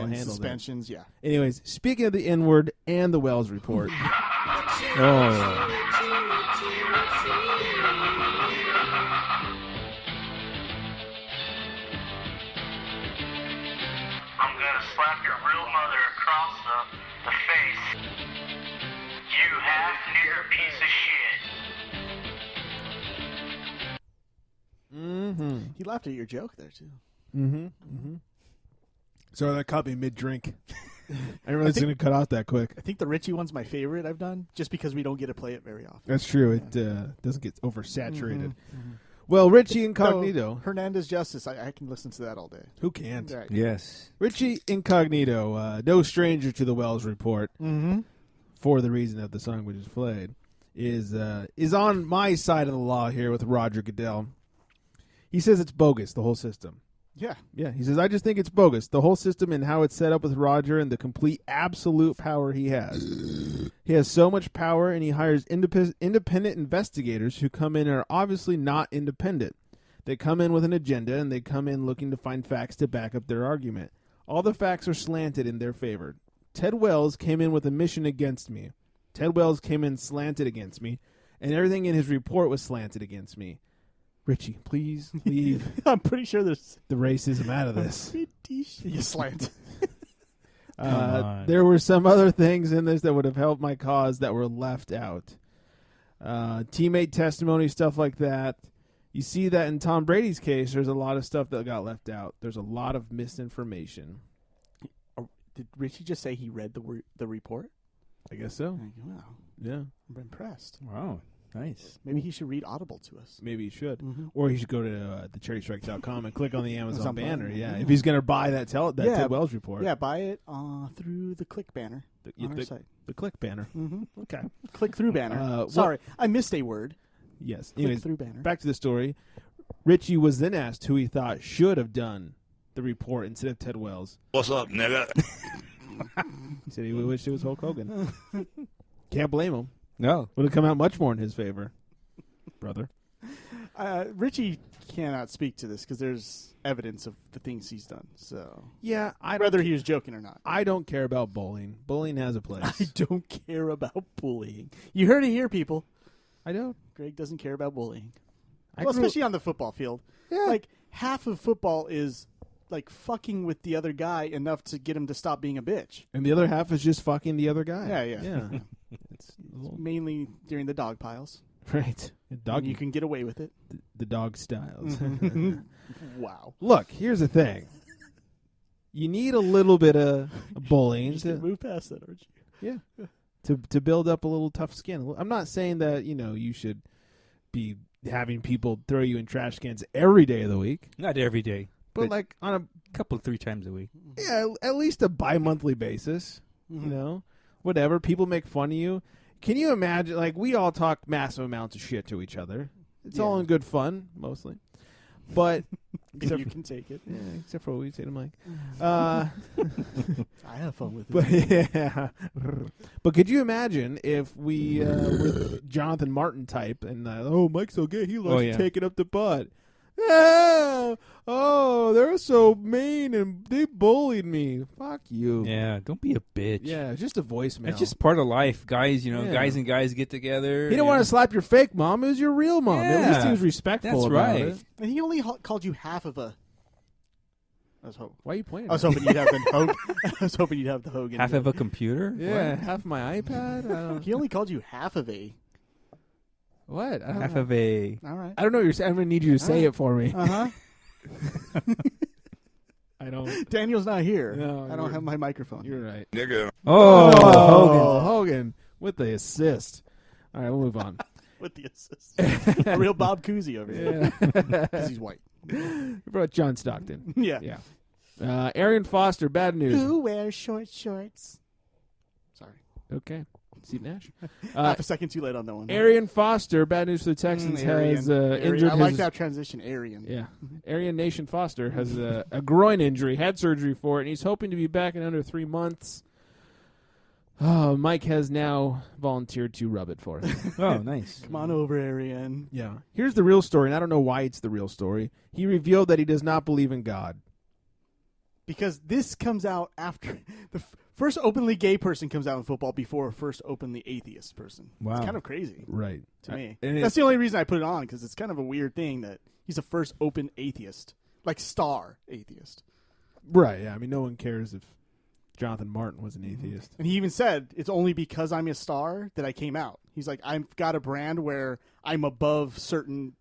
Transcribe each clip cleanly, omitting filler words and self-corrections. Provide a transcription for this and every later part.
handle suspensions, that. yeah. Anyways, speaking of the N-word and the Wells report. I'm gonna slap your real mother across the face. You half-nigger piece of shit. Mm-hmm. He laughed at your joke there, too. Mm-hmm. Mm-hmm. Sorry, that caught me mid-drink. I didn't realize it's going to cut out that quick. I think the Richie one's my favorite I've done, just because we don't get to play it very often. That's true. It doesn't get oversaturated. Mm-hmm. Well, Richie Incognito. No, Hernandez Justice, I can listen to that all day. Who can't? Right. Yes. Richie Incognito, no stranger to the Wells report, for the reason that the song we just played, is on my side of the law here with Roger Goodell. He says it's bogus, the whole system. Yeah. Yeah, he says, I just think it's bogus. The whole system and how it's set up with Roger and the complete absolute power he has. He has so much power, and he hires independent investigators who come in and are obviously not independent. They come in with an agenda, and they come in looking to find facts to back up their argument. All the facts are slanted in their favor. Ted Wells came in with a mission against me. Ted Wells came in slanted against me, and everything in his report was slanted against me. Richie, please leave. I'm pretty sure there's the racism out of this. You slant. There were some other things in this that would have helped my cause that were left out. Teammate testimony, stuff like that. You see that in Tom Brady's case, there's a lot of stuff that got left out. There's a lot of misinformation. Did Richie just say he read the report? I guess so. Wow. Yeah. I'm impressed. Wow. Nice. Maybe he should read Audible to us. Maybe he should. Mm-hmm. Or he should go to thecharitystrike.com and click on the Amazon banner. Yeah. If he's going to buy that Ted Wells report. Yeah, buy it through the click banner on our site. The click banner. Mm-hmm. Okay. Click through banner. Sorry, I missed a word. Yes. Click Anyways, through banner. Back to the story. Richie was then asked who he thought should have done the report instead of Ted Wells. What's up, nigga? He said he wished it was Hulk Hogan. Can't blame him. No. Would have come out much more in his favor, brother. Richie cannot speak to this because there's evidence of the things he's done. So yeah, whether he was joking or not. I don't care about bullying. Bullying has a place. I don't care about bullying. You heard it here, people. I don't. Greg doesn't care about bullying. Well, especially on the football field. Yeah. Like half of football is like fucking with the other guy enough to get him to stop being a bitch. And the other half is just fucking the other guy. Yeah. It's mainly during the dog piles. Right. Dog, you can get away with it. The dog styles. Wow. Look, here's the thing. You need a little bit of bullying to move past that, aren't you? Yeah. To build up a little tough skin. I'm not saying that, you should be having people throw you in trash cans every day of the week. Not every day. But like on a couple, 3 times a week. Yeah, at least a bi-monthly basis. Whatever. People make fun of you. Can you imagine? Like, we all talk massive amounts of shit to each other. It's all in good fun, mostly. But you can take it. Yeah, except for what we say to Mike. I have fun with it. But, yeah. But could you imagine if we were Jonathan Martin type and, Mike's so gay, he loves to take it up the butt. They're so mean and they bullied me. Fuck you. Yeah, don't be a bitch. Yeah, just a voicemail. It's just part of life, guys. Guys and guys get together. He didn't want to slap your fake mom. It was your real mom. Yeah, at least he was respectful about it. And he only called you half of a. Why are you playing? I was hoping you'd have the Hogan. I was hoping you'd have the Hogan. Half of a computer. Yeah, half my iPad. He only called you half of a. What? Half of a. All right. I don't know what you're saying. I'm going to need you to say it for me. Uh-huh. I don't. Daniel's not here. No, I don't have my microphone. You're right. Nigga. Hogan with the assist. All right, we'll move on. With the assist. A real Bob Cousy over here. Because he's white. You brought John Stockton. Yeah. Arian Foster, bad news. Who wears short shorts? Sorry. Okay. Steve Nash. Half a second too late on that one. Arian Foster, bad news for the Texans, has injured I like that transition, Arian. Yeah. Arian Nation Foster has a groin injury, had surgery for it, and he's hoping to be back in under 3 months. Mike has now volunteered to rub it for him. Oh, nice. Come on over, Arian. Yeah. Here's the real story, and I don't know why it's the real story. He revealed that he does not believe in God. Because this comes out after the first openly gay person comes out in football before a first openly atheist person. Wow. It's kind of crazy Right. to me. And That's the only reason I put it on, because it's kind of a weird thing that he's the first open atheist, like star atheist. Right, yeah. I mean, no one cares if Jonathan Martin was an atheist. And he even said, it's only because I'm a star that I came out. He's like, I've got a brand where I'm above certain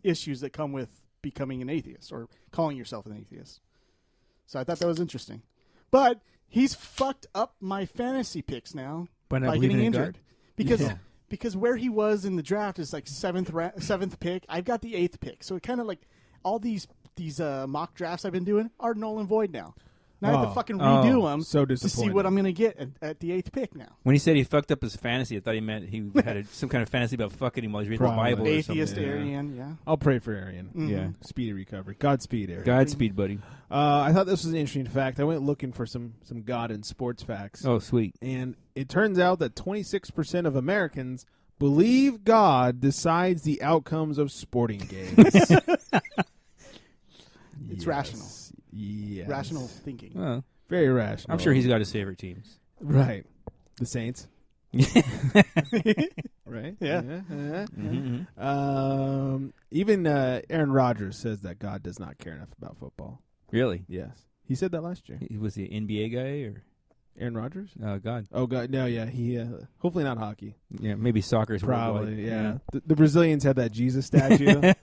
issues that come with becoming an atheist or calling yourself an atheist. So I thought that was interesting. But he's fucked up my fantasy picks now By not by believing getting in God? injured. Because where he was in the draft is like seventh pick. I've got the 8th pick. So it kind of like all these mock drafts I've been doing are null and void now. Now I have to fucking redo them so to see disappointing. what I'm going to get at the 8th pick now. When he said he fucked up his fantasy, I thought he meant he had some kind of fantasy about fucking him while he's reading Probably. the Bible or Atheist something. Aryan, yeah. I'll pray for Arian. Yeah. Speedy recovery. Godspeed, Arian. Godspeed, buddy. I thought this was an interesting fact. I went looking for some God and sports facts. Oh, sweet. And it turns out that 26% of Americans believe God decides the outcomes of sporting games. It's rational. Yes. Rational thinking. Well, Very rational. I'm sure he's got his favorite teams. Right. The Saints. Right? Yeah. Even Aaron Rodgers says that God does not care enough about football. Really? Yes. He said that last year. Was he an NBA guy or? Aaron Rodgers? God. Oh, God. No, yeah. He hopefully not hockey. Yeah, maybe soccer is Probably, worldwide. yeah. The Brazilians have that Jesus statue.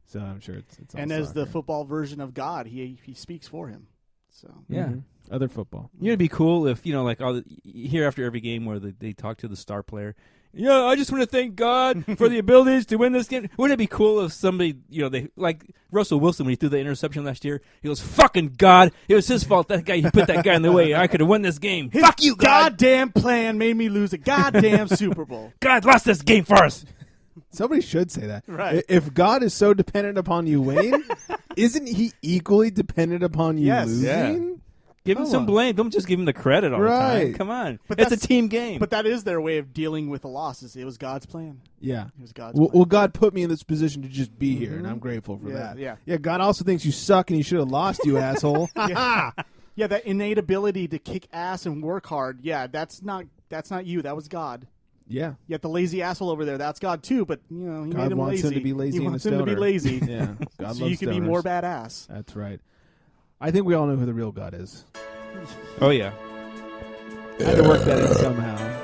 So I'm sure it's all And as the soccer. football version of God, he speaks for him. So Yeah. Mhm. Other football. You know, it'd be cool if, like, you hear after every game where they talk to the star player. Yeah, I just want to thank God for the abilities to win this game. Wouldn't it be cool if somebody, they like Russell Wilson when he threw the interception last year? He goes, "Fucking God! It was his fault. That guy, he put that guy in the way. I could have won this game. Fuck you, God! goddamn plan made me lose a goddamn Super Bowl. God lost this game for us." Somebody should say that. Right. If God is so dependent upon you winning, isn't he equally dependent upon you Yes. losing? Yeah. Give him Come some on. blame. Don't just give him the credit all the Right. time. Come on. But It's a that's- team game. But that is their way of dealing with the losses. It was God's plan. Yeah. It was God's Well, plan. God put me in this position to just be here, and I'm grateful for Yeah, that. yeah. Yeah, God also thinks you suck and he should have lost you, asshole. Yeah, that innate ability to kick ass and work hard. Yeah, that's not you. That was God. Yeah. Yet the lazy asshole over there, that's God too. But he God made him wants lazy. him to be lazy He and a wants him to be stoner. lazy. Yeah. God so loves you can be stoners. more badass. That's right. I think we all know who the real God is. oh, yeah. I had to work that in somehow.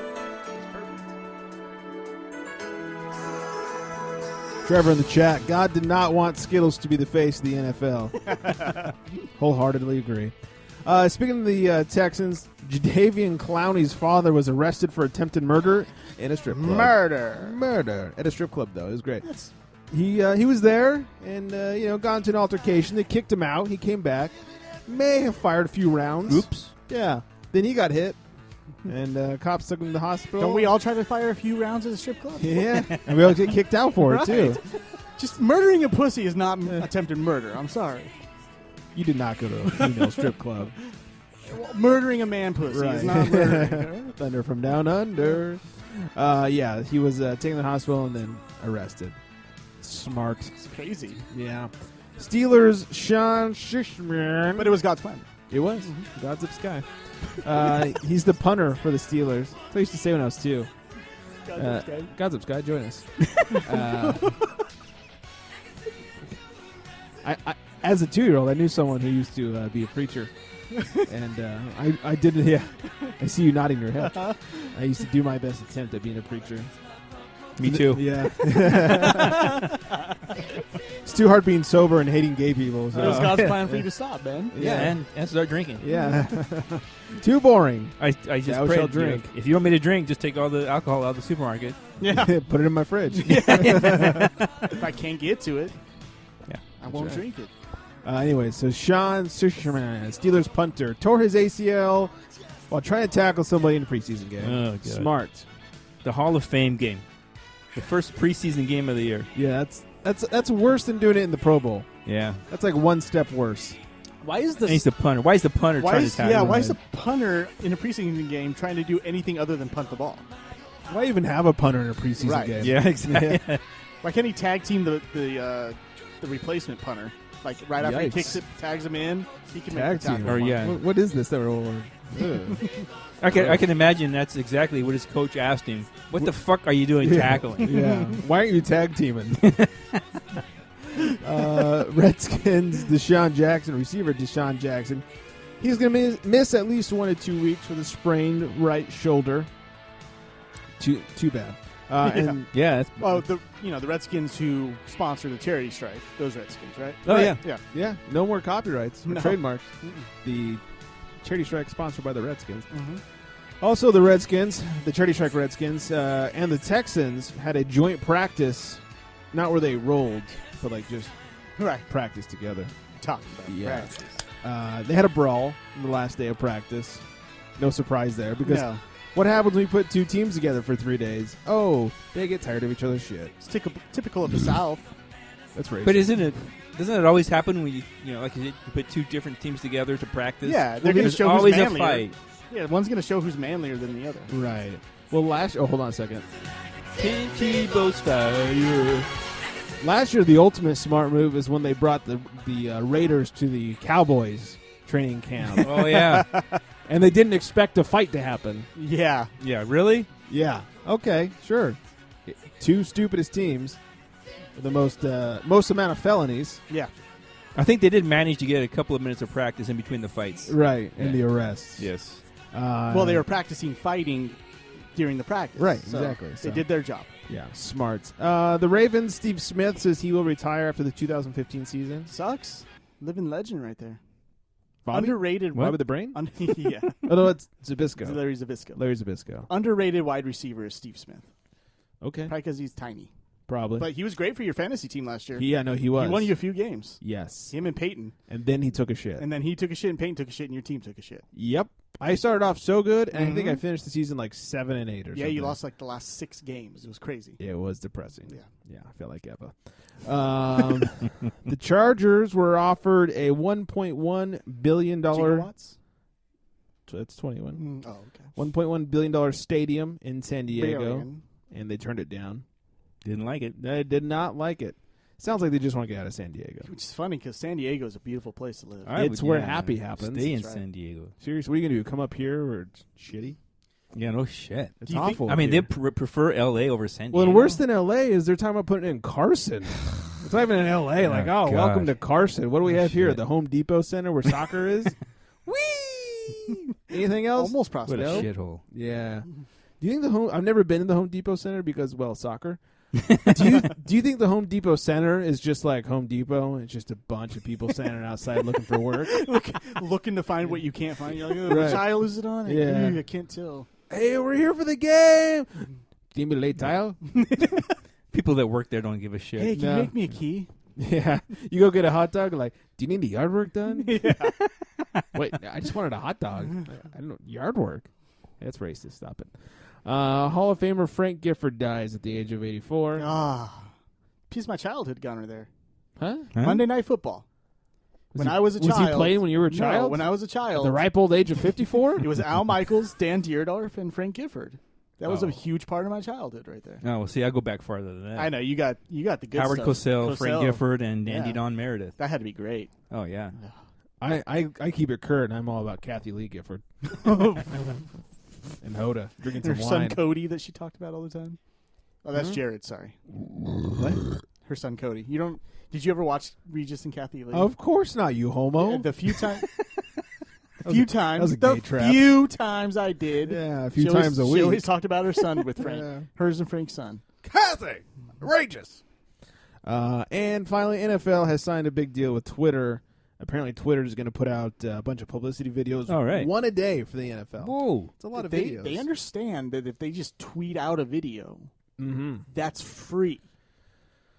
Trevor in the chat. God did not want Skittles to be the face of the NFL. Wholeheartedly agree. Speaking of the Texans, Jadeveon Clowney's father was arrested for attempted murder in a strip club. Murder at a strip club, though. It was great. He was there and got into an altercation. They kicked him out. He came back. May have fired a few rounds. Oops. Yeah. Then he got hit, and cops took him to the hospital. Don't we all try to fire a few rounds at a strip club? Yeah, and we all get kicked out for it too. Just murdering a pussy is not attempted murder. I'm sorry. You did not go to a female strip club. Well, murdering a man pussy is not murdering. Thunder from down under. Yeah, he was taken to the hospital and then arrested. Smart. It's crazy. Yeah. Steelers, Sean Shishman. But it was God's plan. It was. God's up sky. He's the punter for the Steelers. That's what I used to say when I was 2. God's up sky. Join us. I as a 2-year-old, I knew someone who used to be a preacher. And I did it. Yeah. I see you nodding your head. I used to do my best attempt at being a preacher. Me too. Yeah. It's too hard being sober and hating gay people. So. It was God's plan for you to stop, man. Yeah, and start drinking. Yeah. Too boring. I just Thou prayed, shalt drink. If you want me to drink, just take all the alcohol out of the supermarket. Yeah. Put it in my fridge. If I can't get to it, Yeah, I won't right. drink it. Anyway, so Sean Sushman, Steelers punter, tore his ACL while trying to tackle somebody in a preseason game. Oh, God. Smart. The Hall of Fame game. The first preseason game of the year. Yeah, that's worse than doing it in the Pro Bowl. Yeah. That's like one step worse. Why is And he's the punter. Why is the punter trying to tackle him? why is the punter in a preseason game trying to do anything other than punt the ball? Why even have a punter in a preseason Right. game? Yeah, exactly. Why can't he tag team the replacement punter? Like right after he Yikes. kicks it, tags him in, he can Tag make the tackle. team. Or, yeah. What is this that we're Ugh. I can imagine that's exactly what his coach asked him. What the fuck are you doing tackling? Yeah. Why aren't you tag teaming? Redskins, Deshaun Jackson, receiver Deshaun Jackson. He's going to miss at least 1 to 2 weeks with a sprained right shoulder. Too bad. And Yeah, that's, Well, the Redskins who sponsor the charity strike, those Redskins, right? Oh, Right. yeah. Yeah. yeah, no more copyrights or No. trademarks. The charity strike sponsored by the Redskins. Mm-hmm. Also, the Redskins, the charity strike Redskins, and the Texans had a joint practice, not where they rolled, but like just Right. practice together. Talking about Yeah. practice. They had a brawl on the last day of practice. No surprise there, because No. what happens when you put two teams together for 3 days? Oh, they get tired of each other's shit. It's typical of the South. That's racist. but doesn't it always happen when you put two different teams together to practice? Yeah, they're going to There's show who's always a manlier. fight. Yeah, one's going to show who's manlier than the other. Right. Well, hold on a second. Tebow's fire. Last year, the ultimate smart move is when they brought the Raiders to the Cowboys training camp, Oh yeah, and they didn't expect a fight to happen. Yeah. yeah. Really? Yeah. Okay. Sure. Two stupidest teams with the most amount of felonies. Yeah. I think they did manage to get a couple of minutes of practice in between the fights. Right. And Yeah. the arrests. Yes. Well, they were practicing fighting during the practice. Right, So exactly. They So- did their job. Yeah. Smart. The Ravens. Steve Smith says he will retire after the 2015 season. Sucks. Living legend right there. Bobby? Underrated. Bobby the Brain? Yeah. Oh no, it's Zabisco. Larry Zabisco. Larry Zabisco. Underrated wide receiver is Steve Smith. Okay. Probably because he's tiny. Probably. But he was great for your fantasy team last year. Yeah. No, he was. He won you a few games. Yes. Him and Peyton. And then he took a shit. And then he took a shit, and Peyton took a shit, and your team took a shit. Yep. I started off so good, and I think Mhm. I finished the season like 7-8 or something. Yeah, you lost like the last 6 games. It was crazy. It was depressing. Yeah. Yeah, I felt like Eva. The Chargers were offered a $1.1 billion. Gigawatts? That's 21. Oh, okay. $1.1 billion stadium in San Diego, Billion. and they turned it down. Didn't like it. They did not like it. Sounds like they just want to get out of San Diego. Which is funny because San Diego is a beautiful place to live. It's where happy happens. Stay in That's right. San Diego. Seriously, what are you going to do? Come up here where it's shitty? Yeah, no shit. It's Do you think- awful. I mean, here. they prefer L.A. over San Diego. Well, and worse than L.A. is they're talking about putting it in Carson. It's not even in L.A. Like, Oh, oh, welcome gosh. to Carson. What do we Oh, have here? shit. The Home Depot Center where soccer is? Whee! Anything else? Almost What a prosperous. Nope. shithole. Yeah. Do you think the home? I've never been in the Home Depot Center because, well, soccer. Do you think the Home Depot Center is just like Home Depot? It's just a bunch of people standing outside looking for work. Looking to find what you can't find. You're like, oh, Right. which aisle is it on? Yeah. I can't tell. Hey, we're here for the game. Give me a late tile. People that work there don't give a shit. Hey, can No. you make me a key? Yeah. You go get a hot dog. Like, do you need the yard work done? Yeah. Wait, I just wanted a hot dog. I don't know. Yard work. That's racist. Stop it. Hall of Famer Frank Gifford dies at the age of 84. Ah, piece of my childhood gunner there. Huh? Huh? Monday Night Football. When he- I was a child. Was he playing when you were a No, child? when I was a At child. the ripe old age of 54? It was Al Michaels, Dan Dierdorf, and Frank Gifford. That was Oh. a huge part of my childhood right there. Oh, well, see, I go back farther than that. I know you got the good Howard stuff. Cosell, Frank Gifford, and Andy Yeah. Don Meredith. That had to be great. Oh, yeah. I keep it current. I'm all about Kathy Lee Gifford and Hoda drinking Her some son wine. Cody that she talked about all the time. Oh, that's Jared. Sorry, What? her son Cody. You don't? Did you ever watch Regis and Kathy Lee? Of course not, you homo. The few times. was a- that was a the gay trap. few times I did. Yeah, a few she always- times a She week. always talked about her son with Frank. Yeah. Hers and Frank's son. Kathy, outrageous. And finally, NFL has signed a big deal with Twitter. Apparently, Twitter is going to put out a bunch of publicity videos, All right. one a day for the NFL. Whoa. It's a lot of They videos. they understand that if they just tweet out a video, Mm-hmm. that's free.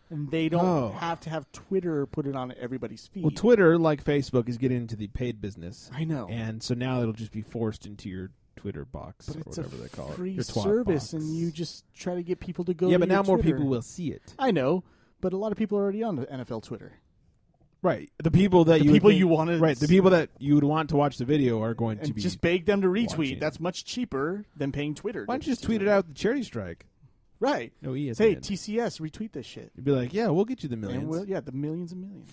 And they don't Oh. have to have Twitter put it on everybody's feed. Well, Twitter, like Facebook, is getting into the paid business, I know. and so now it'll just be forced into your Twitter box But or it's a whatever they call it. free Your twat service, box. and you just try to get people to go yeah, to but your now more Twitter. people will see it. I know, but a lot of people are already on the NFL Twitter. Right, the people that The you people would think- you wanted- right, the people that you would want to watch the video are going to And be. just beg them to retweet. watching. That's much cheaper than paying Twitter. Why don't you just tweet it out the charity strike? Right. No, ESPN. Say, TCS, retweet this shit. You'd be like, yeah, we'll get you the And millions. we'll, yeah, the millions and millions.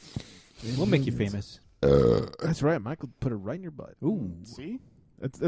We'll make you famous. That's right. Michael put it right in your butt. Ooh. See? That's